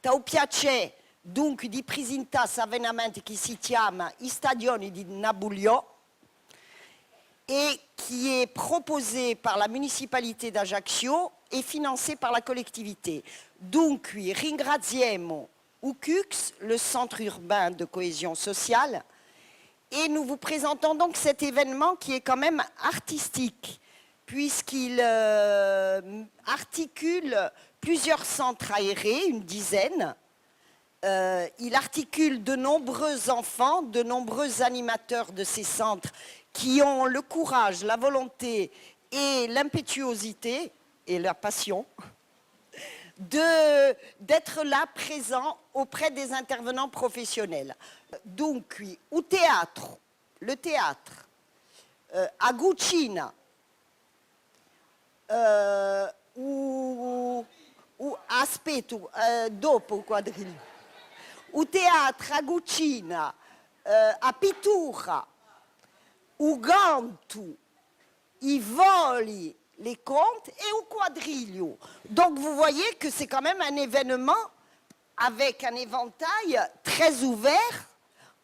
T'au piace dunque di presentare questo avvenimento che si chiama I Stadioni di Nabuglio et qui est proposé par la municipalité d'Ajaccio et financé par la collectivité. Donc, ringraziamo UCUX, le centre urbain de cohésion sociale, et nous vous présentons donc cet événement qui est quand même artistique, puisqu'il articule plusieurs centres aérés, une dizaine. Il articule de nombreux enfants, de nombreux animateurs de ces centres qui ont le courage, la volonté et l'impétuosité et la passion d'être là présents auprès des intervenants professionnels. Donc, oui, au théâtre, le théâtre, à Guccina, aspetto, dopo quadriglio, au théâtre, à Guccina, à Pittura, au Gantu, i voli, les contes et au quadriglio. Donc vous voyez que c'est quand même un événement avec un éventail très ouvert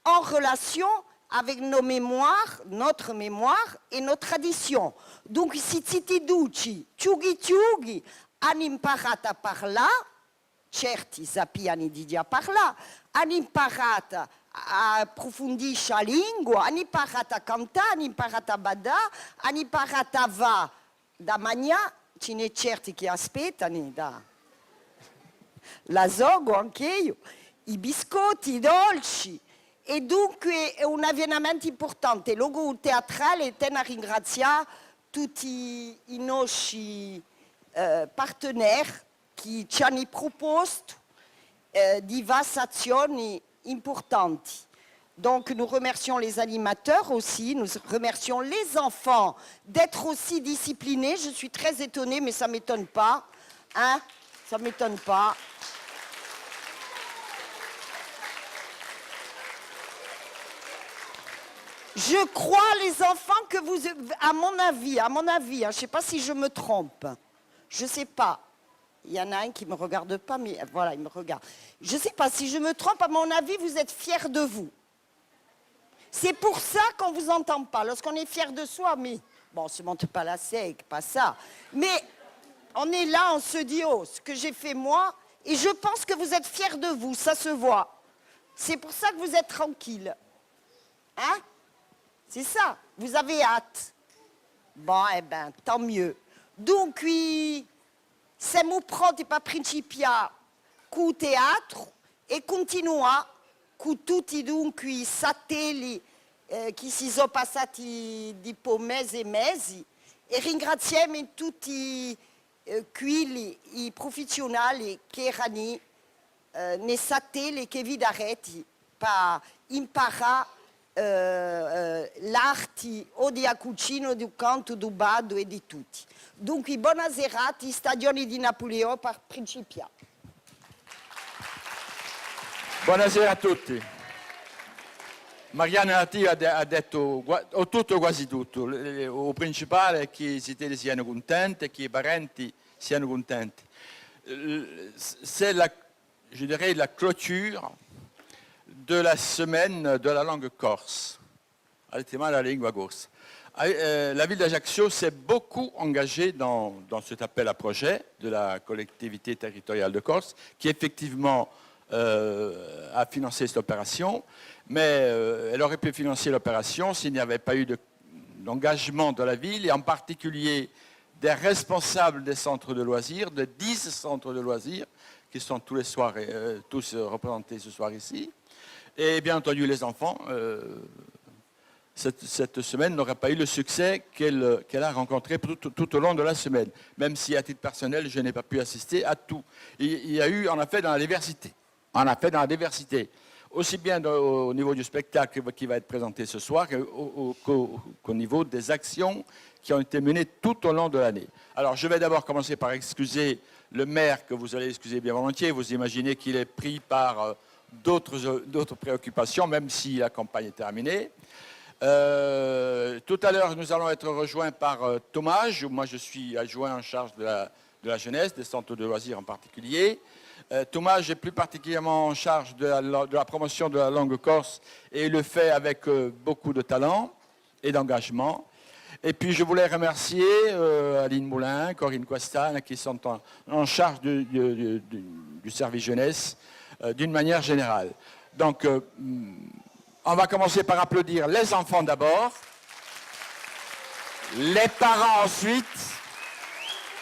en relation avec nos mémoires, notre mémoire et nos traditions. Donc si Titi Ducci, Ciughi, hanno imparato a parlare, certi sappiano di già parlare, hanno imparato a approfondire la lingua, hanno imparato a cantare, hanno imparato a badare, hanno imparato a va da mangiare, ce n'è certi che aspettano da la sogo anche io, i biscotti, i dolci. E dunque è un avvenimento importante. Il logo teatrale tiene a ringraziare tutti i nostri partenaires qui ci hanno proposto diverse azioni importanti. Donc nous remercions les animateurs aussi, nous remercions les enfants d'être aussi disciplinés. Je suis très étonnée, mais ça ne m'étonne pas. Hein? Ça ne m'étonne pas. Je crois, les enfants, que vous, à mon avis, hein, je ne sais pas si je me trompe, je ne sais pas. Il y en a un qui ne me regarde pas, mais voilà, il me regarde. Je ne sais pas si je me trompe, à mon avis, vous êtes fiers de vous. C'est pour ça qu'on ne vous entend pas. Lorsqu'on est fier de soi, mais bon, on ne se monte pas la sec, pas ça. Mais on est là, on se dit, oh, ce que j'ai fait moi, et je pense que vous êtes fiers de vous, ça se voit. C'est pour ça que vous êtes tranquille. Hein? C'est ça, vous avez hâte. Bon, eh bien, tant mieux. Donc, oui, siamo pronti per principiare con il teatro e continuare con tutti dunque i satelliti che si sono passati dopo mesi e mesi e ringraziamo tutti quelli i professionali che erano nei satelliti che vi darete per imparare l'arte o di cucina, di canto, di ballo e di tutti. Dunque, buona serata, Stadioni di Nabuglio per principiare. Buonasera a tutti. Mariana Nati ha detto tutto, quasi tutto. Il principale è che i cittadini siano contenti, che i parenti siano contenti. C'est, je dirais, la clôture de la semaine de la langue corse, al tema della lingua corse. La ville d'Ajaccio s'est beaucoup engagée dans cet appel à projet de la collectivité territoriale de Corse, qui effectivement a financé cette opération, mais elle aurait pu financer l'opération s'il n'y avait pas eu d'engagement de la ville, et en particulier des responsables des centres de loisirs, de 10 centres de loisirs, qui sont tous les soirs, tous représentés ce soir ici. Et bien entendu, les enfants, cette semaine n'aurait pas eu le succès qu'elle a rencontré tout au long de la semaine. Même si, à titre personnel, je n'ai pas pu assister à tout. Il y a eu, en effet, dans la diversité. Aussi bien au niveau du spectacle qui va être présenté ce soir qu'au niveau des actions qui ont été menées tout au long de l'année. Alors, je vais d'abord commencer par excuser le maire, que vous allez excuser bien volontiers. Vous imaginez qu'il est pris par d'autres préoccupations, même si la campagne est terminée. Tout à l'heure, nous allons être rejoints par Thomas. Moi, je suis adjoint en charge de la jeunesse, des centres de loisirs en particulier. Thomas est plus particulièrement en charge de la promotion de la langue corse et il le fait avec beaucoup de talent et d'engagement. Et puis je voulais remercier Aline Moulin, Corinne Quastane qui sont en charge du service jeunesse d'une manière générale. Donc on va commencer par applaudir les enfants d'abord, les parents ensuite,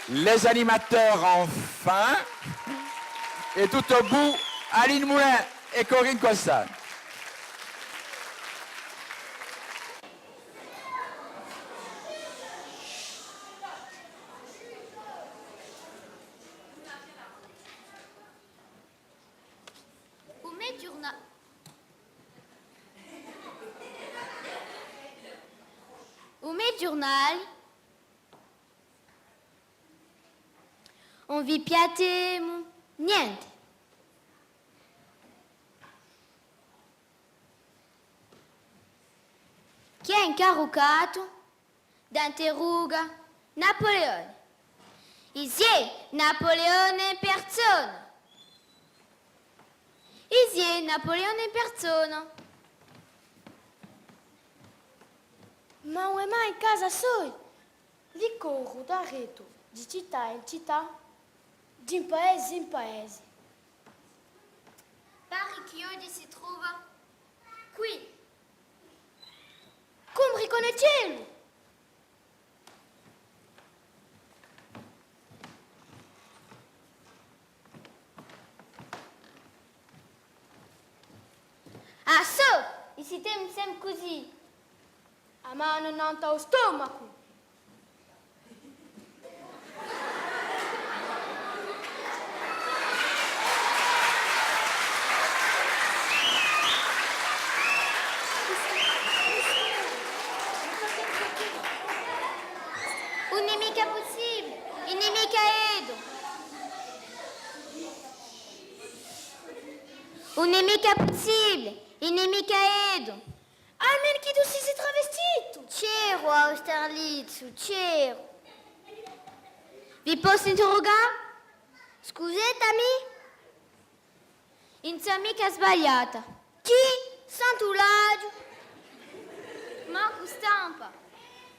les animateurs enfin, et tout au bout, Aline Moulin et Corinne Quastane. Giornale. Non vi piace niente. Chi ha incarrucato d'interroga Napoleone. Isie Napoleone in persona. Isie Napoleone in persona. Ma non è mai in casa sua? Vi corro da reto, di città in città, di paese in paese. Pare Chiodi si trova qui. Come riconoscelo? Ah, so! E siete sempre così. A mano non allo stomaco. Un'nemica possibile, inimica Edo. Un'nemica possibile, inimica Edo. Almeno che tu sei travestito. C'ero a Austerlitz, c'ero. Vi posso interrogare? Scusatemi? In mica sbagliata. Chi? Sant'Ulaggio. Marco Stampa.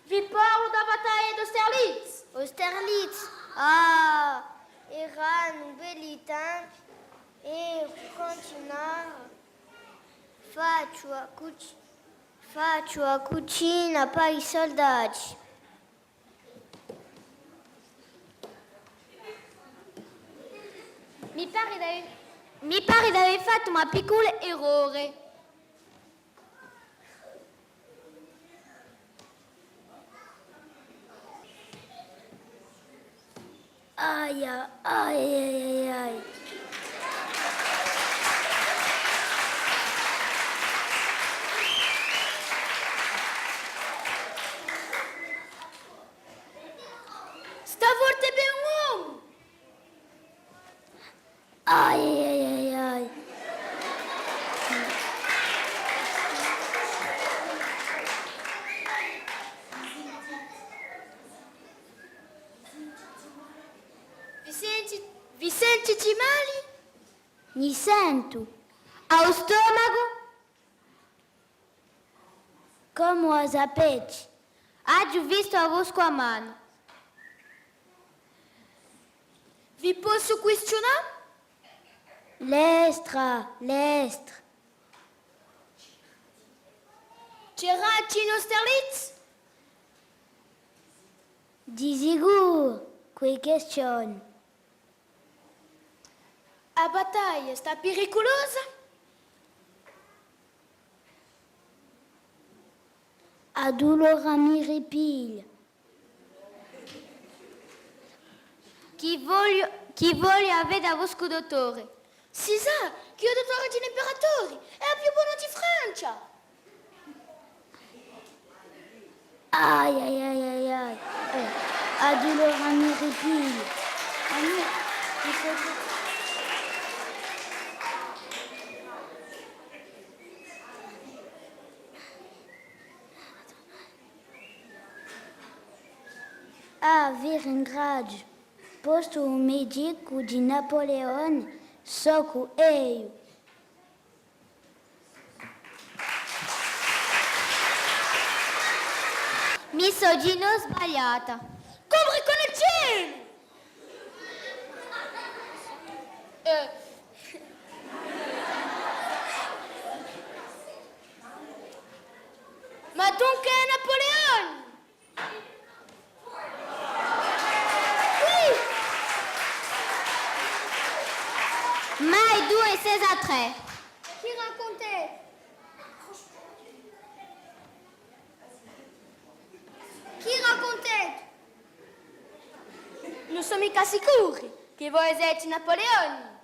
Vi parlo da battaglia d'Austerlitz. Austerlitz. Ah, erano belli tempi e continuare. Faccio a cucina per i soldati. Mi pare di aver fatto un piccolo errore. Aia, ai, ai, ai. Stavolta è un uomo. Ai, ai, ai, ai. Vi sentite male? Mi sento. Allo stomaco? Come a sapete? Ho visto a vostro a mano. Vi posso questionare? L'estra. C'era in Austerlitz? Di sicuro, quelle questioni. La battaglia sta pericolosa? A dolore mi ripiglia. Chi voglio avere da vostro dottore? Si sa che il dottore di imperatori è il più buono di Francia. Ai, ai, ai, ai, ai. A dolore mi ripiglia. A ver in grado, posto o médico de Napoleone Soco eio. Misogino sbagliata. Come riconoscendo? Ma dunque è Napoleone? Mais 2 et 16 à 3. Qui racontait? Chi raccontate? Non siamo mica sicuri che voi siete Napoleone.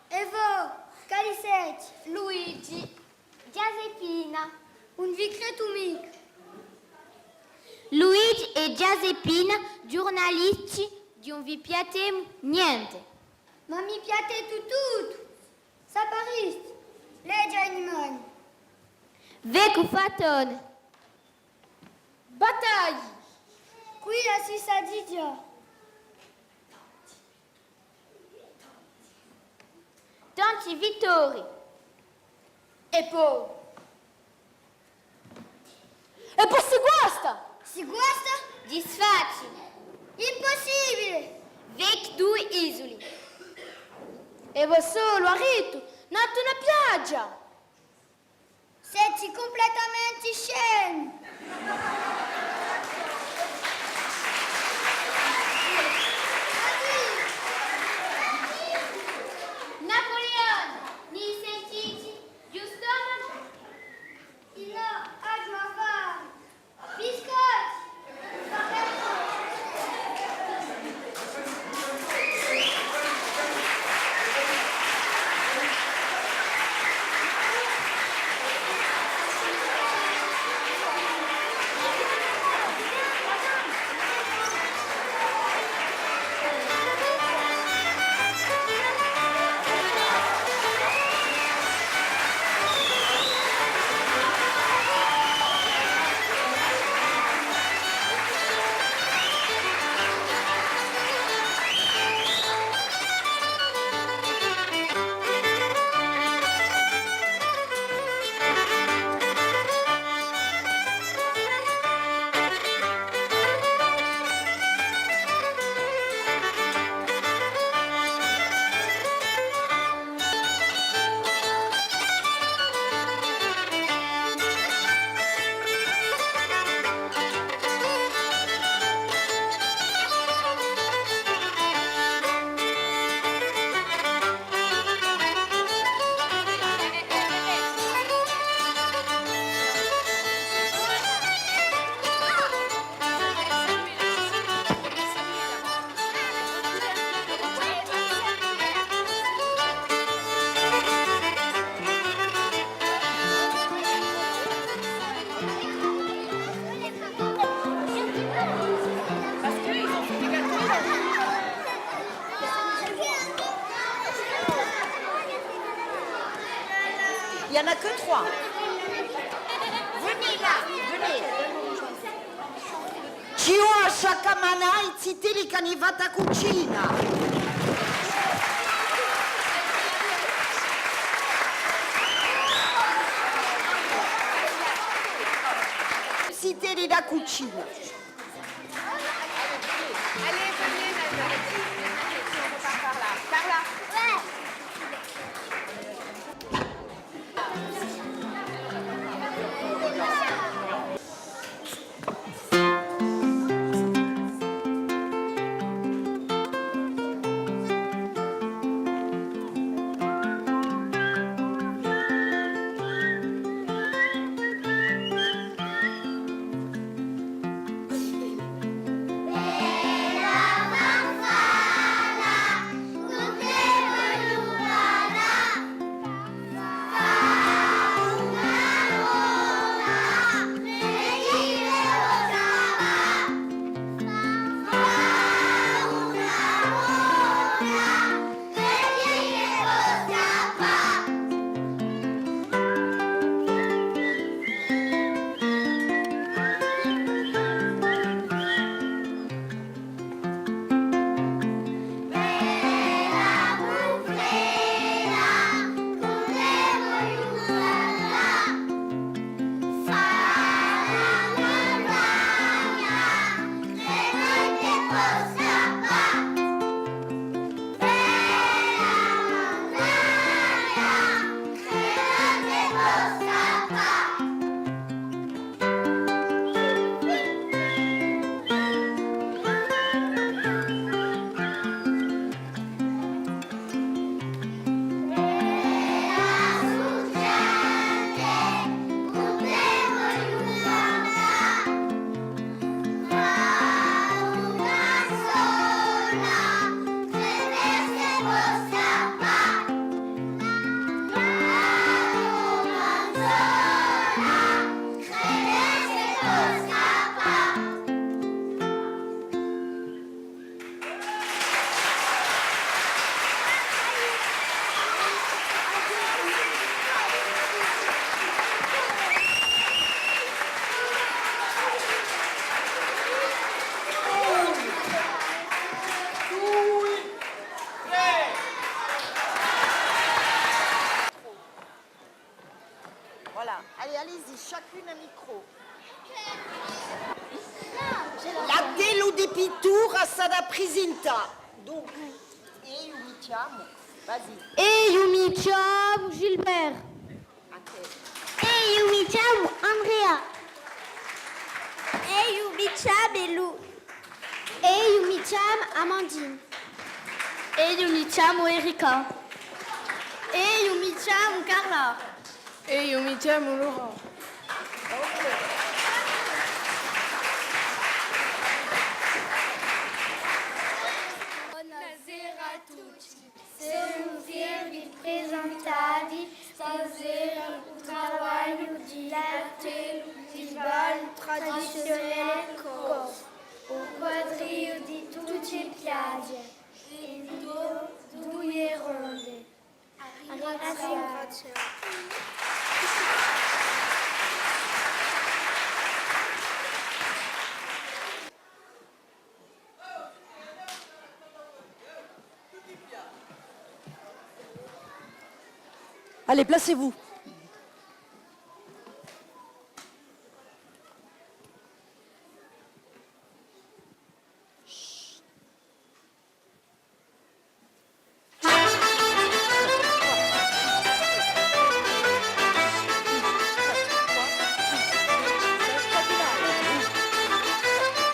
E voi, quali siete? Luigi, Giaseppina. un vi credo mica. Luigi e Giaseppina, giornalisti di un vi piace niente. Ma mi piace tutto. Sapariste, legge animali. Veco fatone. Battaglie. Qui la si sa di già. Tanti vittori. E poi? E poi si guasta. Si guasta? Disfacci. Impossibile. Vec 2 isoli. E voi solo a Rito, nato una piaggia. Siete completamente scemi. Napoleone, mi sentite? Giusto? Il a agio a fare. Biscotti. Il n'y en a que 3. Venez là, venez. Ci ho sciacamana e ziteli canivata cucina. Ziteli da cucina. Allez, venez, Nana. On repart par là. Par là. là. Allez, allez-y, chacune un micro. La dello di pittura sarà presenta. Donc, et iniziamo. Vas-y. Et Yumi ciao Gilbert. Ok. Et Yumi ciao Andrea. Et Yumi ciao Belou. Et Yumi ciao Amandine. Et Yumi ciao Erika. Et Yumi ciao Carla. Et Yumi chiamo Laurent. Buonasera a tutti, sono vi presentati stasera il trabalho di festival tradizionale corso, o quadrille di tutti i piaggi, e due ronde. Grazie. Allez, placez-vous.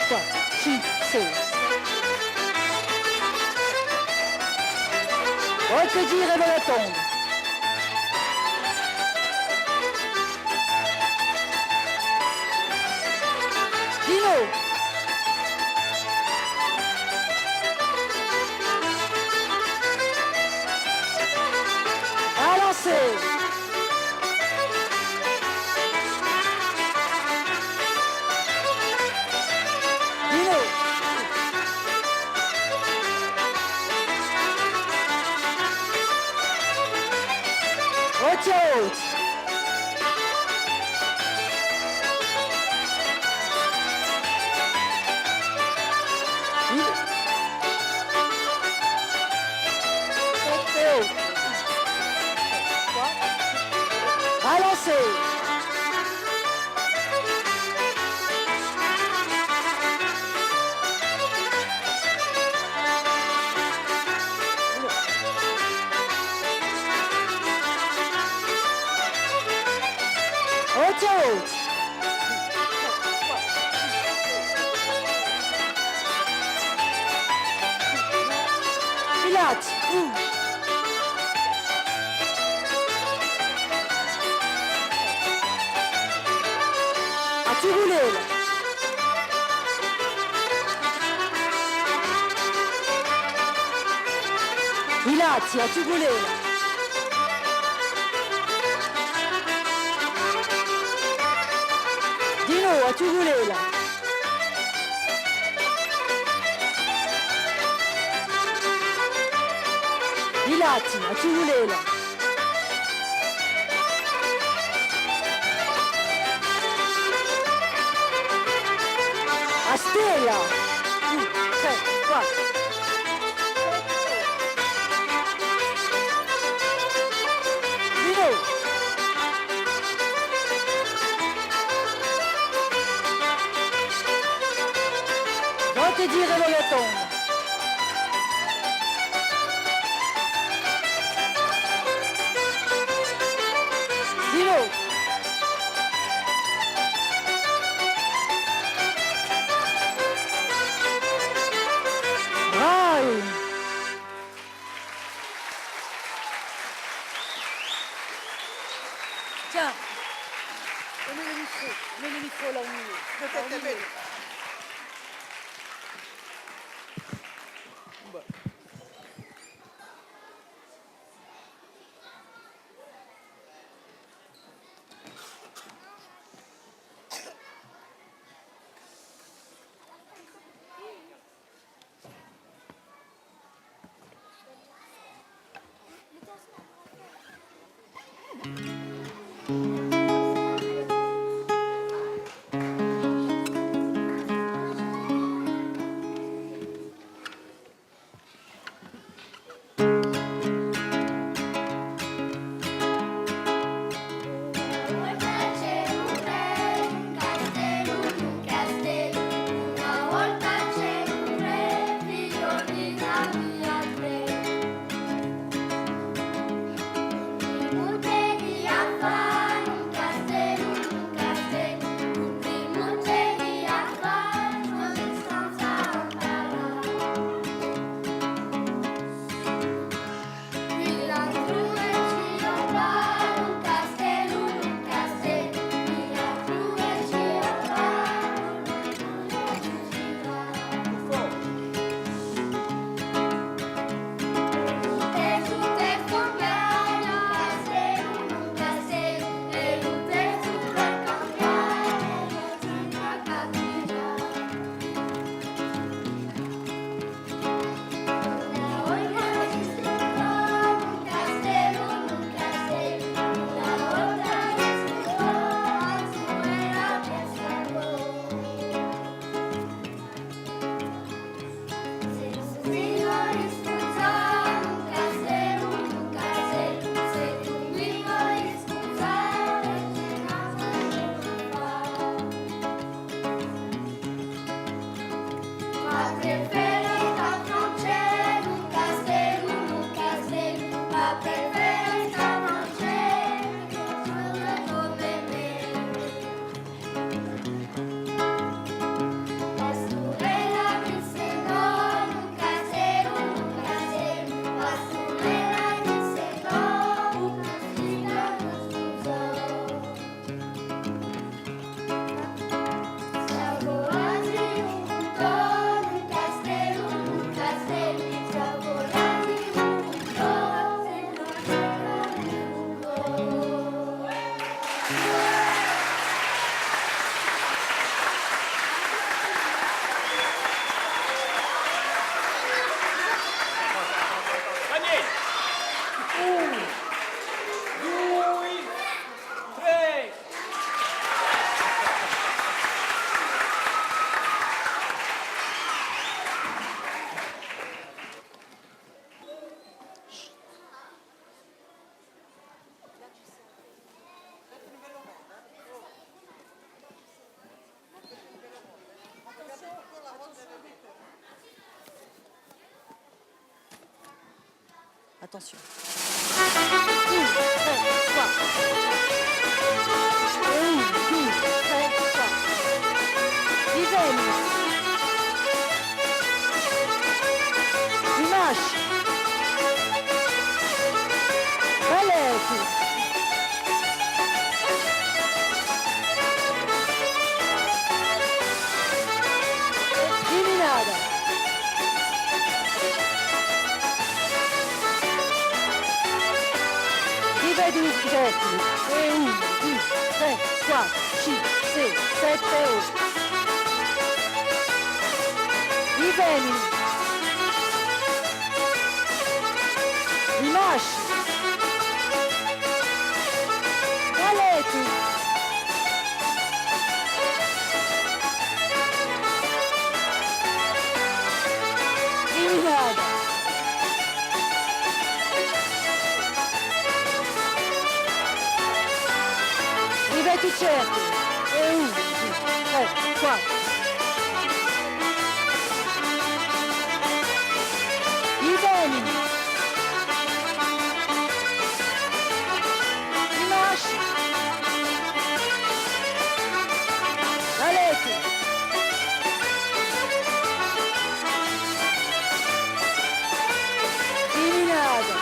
Quoi? Chi, c'est. Recueillir et me répondre. Dino. Balancez. Dino. Rotate. Balancez. Rotate. Pilates. As-tu roulé là? Pilati, as-tu roulé là? Dino, as-tu roulé là? Pilati, as-tu roulé là? Astea! 1, 3, 4. Dino! Va te dire le retourne. Dino! Braille! Tiens, mets le micro là au milieu. Attention. 1, 2, 3. 1, 2, 3. Diveni. Rimasci. Balletti. Divinata. Ripeti i cerchi. 1, 2, 3, 4, 5, 6, 7, 8. I femini. I maschi. Balletti. Divinata. Ripeti i cerchi. 1, 2, 3, 4. I femini. I maschi. Balletti. Divinata.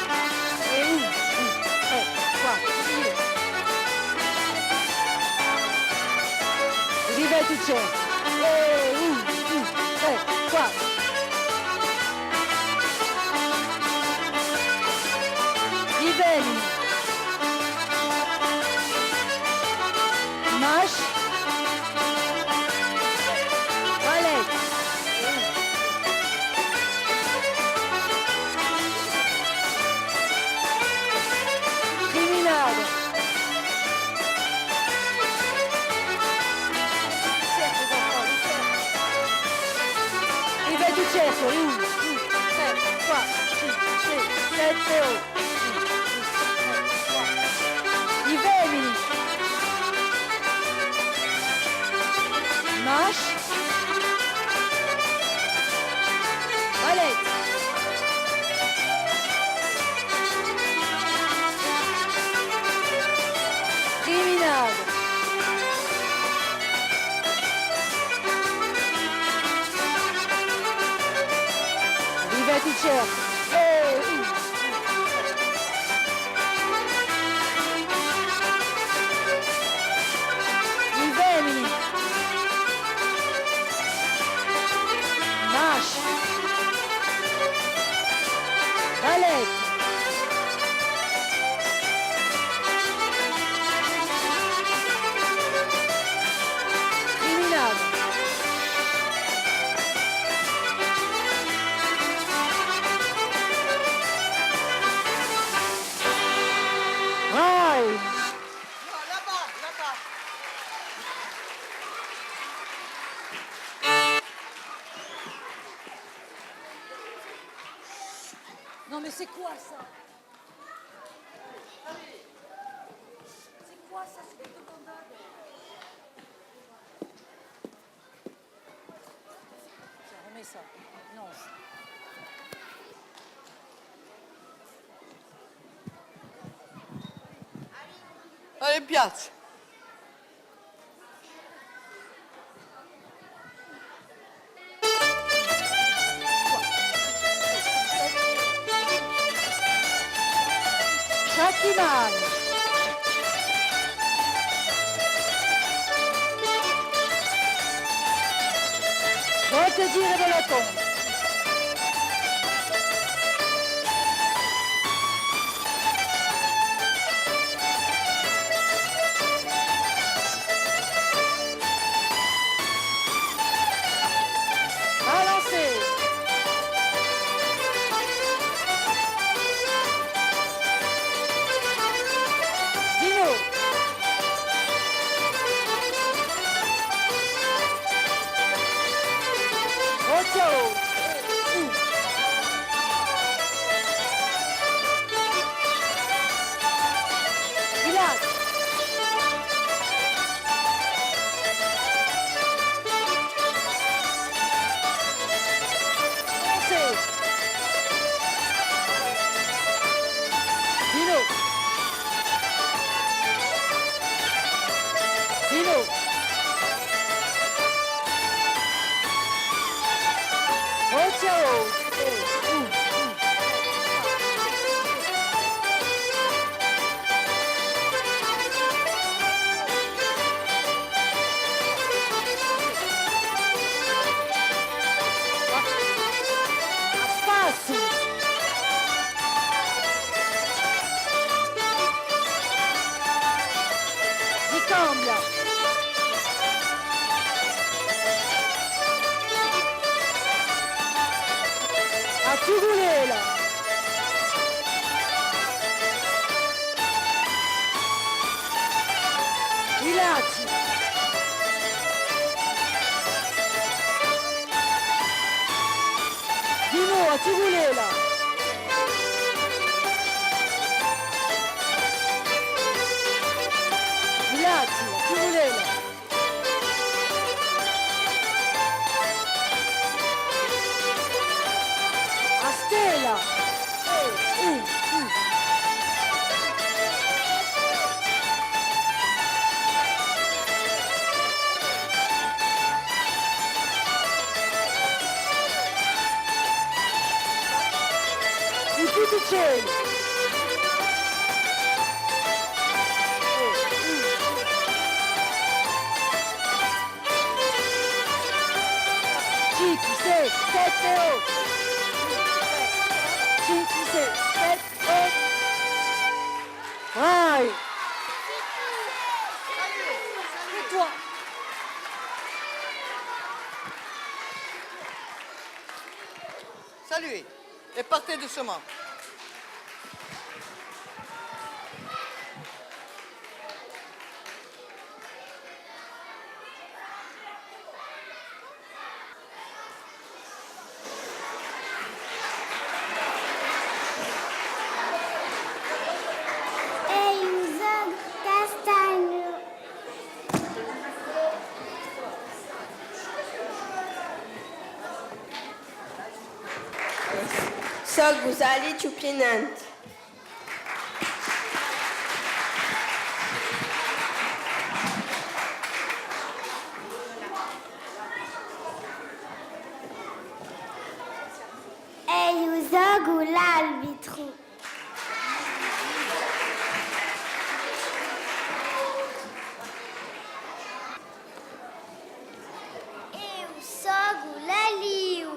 1, 2, 3, 4, 5. Ripeti il cerchio. 1, 2, 3, 4. I femini. Maschi. Balletti. Divinata. Ripeti il cerchio. 1, 2, 3, 4, 5, 6, 7, 8. I femini. Maschi. Balletti. Divinata. Ripeti il cerchio. 1, 2, 3. I femini. Maschi. Balletti. Divinata. Vai. Non, là-bas, là-bas. Non mais c'est quoi ça? C'est quoi ça? C'est des débandades. Tiens, remets ça. Non. Allez, piazza. Sciacchi-mani. Volte giro della tomba. Balancez. Dino. Ocho. Milati. Dino, a Tigulela. Milati, a Tigulela. Astela. Di tutti i cieli. Cinque, sei, sette, otto. 5, 6, 7, 8. Vai. Et toi? Saluez et partez doucement. Eusog Castagno. Sog Guzali Ciupinant. Eusog l'arbitro. Eusog l'aliu.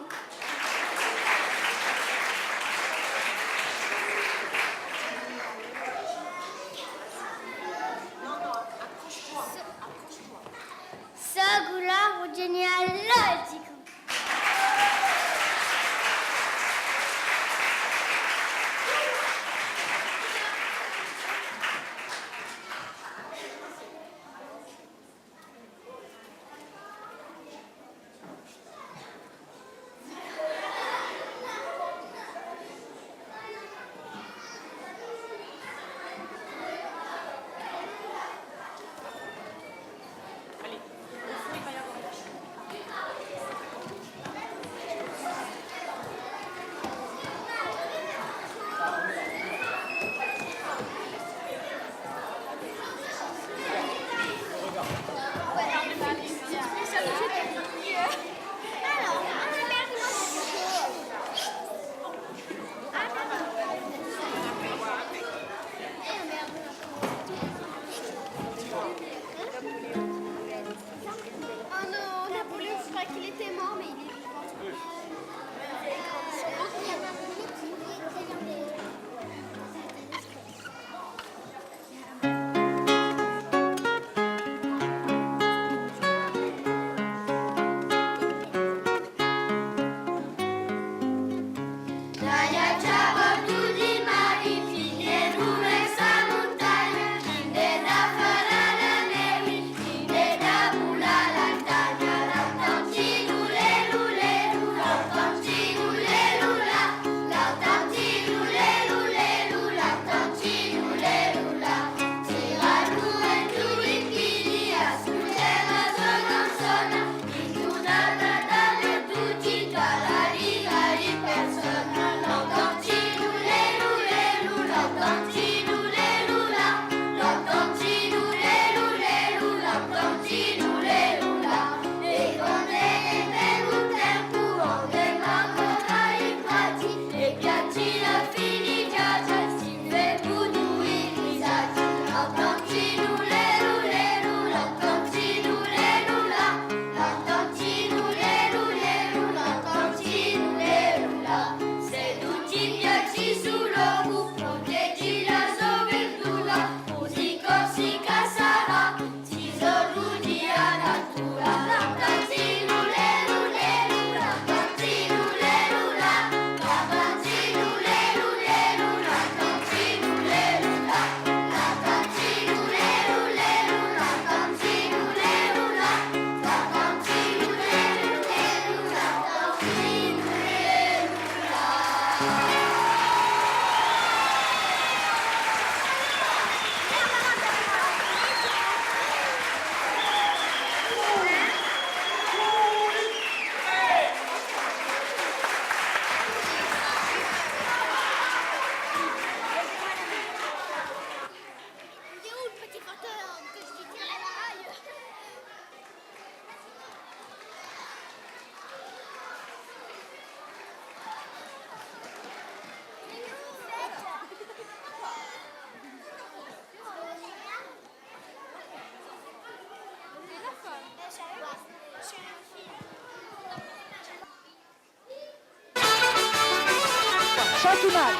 Shakiman.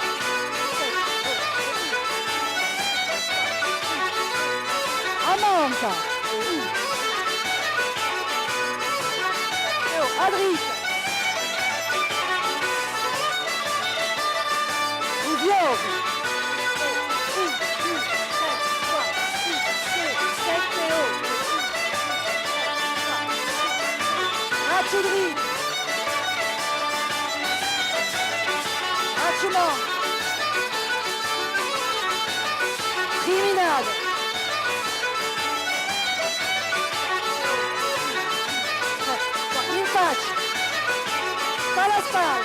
Amanka. Adric. Udiog. 7, Théo. Ratchoudri. Ratchouman. Criminade. Infach. Palaspal.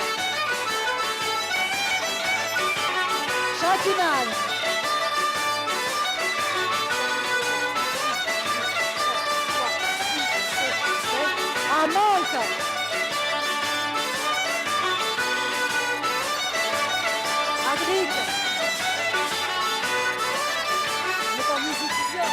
Shakiman. Amanka. Adric. On est en musique bien.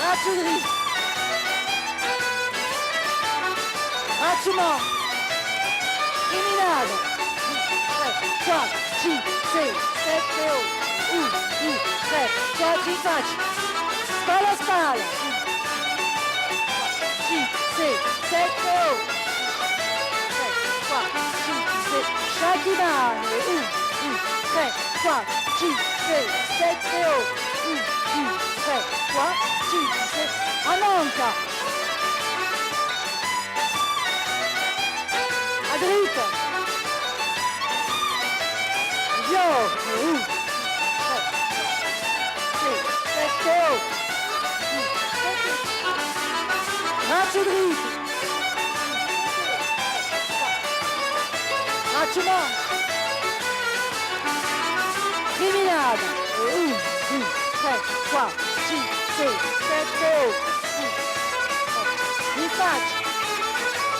Ratchoudri. Ratchouman. Criminade. 3, 6, 7, Théo. 3, 4, Infach. Spala spala. 6, 7, Théo. 3, 6, 7, Shakiman. 3, 4, 6, 7, Théo. 3, 4, 6, 7, Amanka. Adric. Dior. 7, Théo. Ratchoudri. Ratchouman. Criminade. 3, 4, 6, 7, Théo. Infach.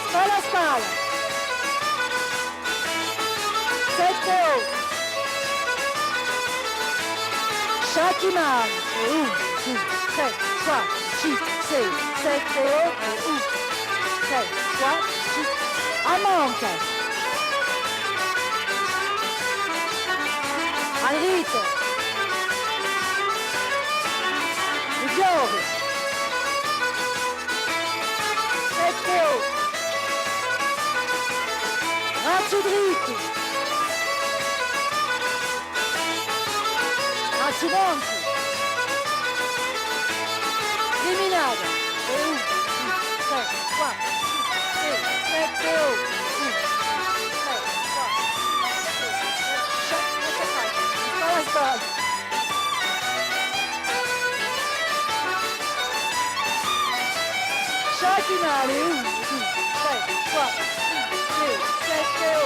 Spala spala. 7 Théo. Shakiman. 3, 4, 6, 7 Théo. 3, 4, 6. Amanka. Adric. Dior. 7 Théo. Ratchoudri. Ratchouman. Criminade. 3, 4, 6, 7 Théo. 3, 4, 6, 7, Palaspal. Shakiman. 3, 4, 6, 7 Théo.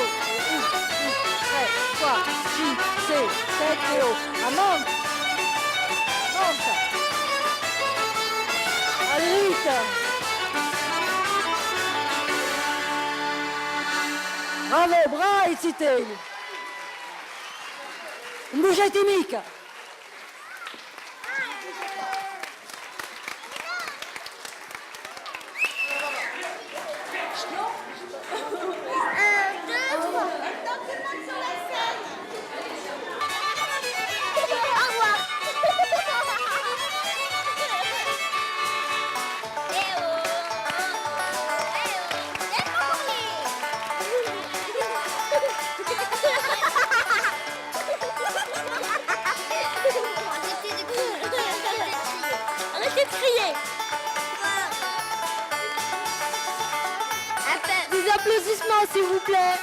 3, 4, 6, 7 Théo. Amanka. Adric. Bravo, bra excité. Une bougie timique. Arrêtez de crier. Des applaudissements, s'il vous plaît.